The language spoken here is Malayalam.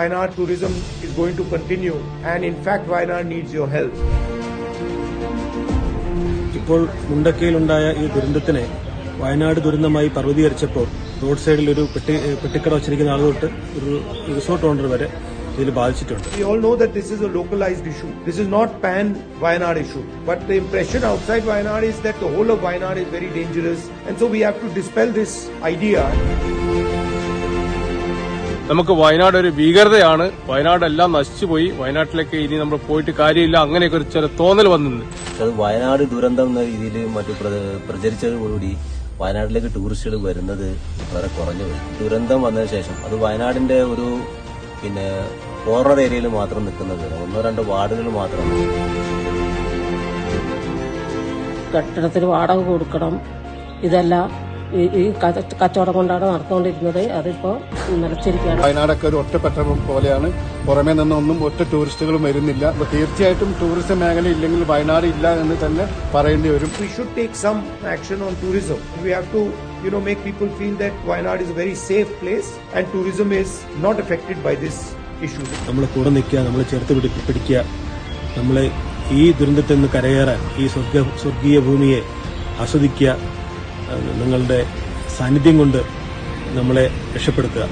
Wayanad tourism is going to continue, and in fact Wayanad needs your help. ഇപ്പോൾ മുണ്ടക്കയിലുണ്ടായ ഈ ദുരന്തത്തിനെ വയനാട് ദുരന്തമായി പർവ്വതീകരിച്ചപ്പോൾ റോഡ് സൈഡിൽ ഒരു പെട്ടിക്കട വച്ചിരിക്കുന്ന ആൾ തൊട്ട് ഒരു റിസോർട്ട് ഓണർ വരെ ഇതിൽ ബാധിച്ചിട്ടുണ്ട്. We all know that this is a localized issue. This is not pan Wayanad issue. But the impression outside Wayanad is that the whole of Wayanad is very dangerous, and so we have to dispel this idea. നമുക്ക് വയനാട് ഒരു ഭീകരതയാണ്, വയനാട് എല്ലാം നശിച്ചുപോയി, വയനാട്ടിലേക്ക് ഇനി നമ്മൾ പോയിട്ട് കാര്യമില്ല, അങ്ങനെയൊക്കെ ഒരു ചില തോന്നൽ വന്നിരുന്നു. അത് വയനാട് ദുരന്തം എന്ന രീതിയിൽ മറ്റു പ്രചരിച്ചതോടുകൂടി വയനാട്ടിലേക്ക് ടൂറിസ്റ്റുകൾ വരുന്നത് വളരെ കുറഞ്ഞു പോയി. ദുരന്തം വന്നതിന് ശേഷം അത് വയനാടിന്റെ ഒരു കോർണർ ഏരിയയിൽ മാത്രം നിൽക്കുന്നത്, 1-2 വാർഡുകൾ മാത്രമാണ്. കെട്ടിടത്തിന് വാടക കൊടുക്കണം, ഇതെല്ലാം ഈ കച്ചവടം കൊണ്ടാണ് നടന്നുകൊണ്ടിരുന്നത്. അതിപ്പോ നിലച്ചിരിക്കുകയാണ്. വയനാടൊക്കെ ഒരു ഒറ്റപ്പെട്ട പോലെയാണ്, പുറമേ നിന്നൊന്നും ഒറ്റ ടൂറിസ്റ്റുകളും വരുന്നില്ല. അപ്പൊ തീർച്ചയായിട്ടും ടൂറിസം മേഖല ഇല്ലെങ്കിൽ വയനാട് ഇല്ല എന്ന് തന്നെ പറയേണ്ടി വരും. We should take some action on tourism. We have to make people feel that Wayanad is a very safe place and tourism is not affected by this issue. നമ്മളെ കൂടെ നിൽക്കുക, നമ്മളെ ചേർത്ത് പിടിക്കുക, നമ്മളെ ഈ ദുരന്തത്തിൽ നിന്ന് കരകയറാൻ, ഈ സ്വർഗീയ ഭൂമിയെ ആസ്വദിക്കുക, നിങ്ങളുടെ സാന്നിധ്യം കൊണ്ട് നമ്മളെ രക്ഷപ്പെടുത്തുക.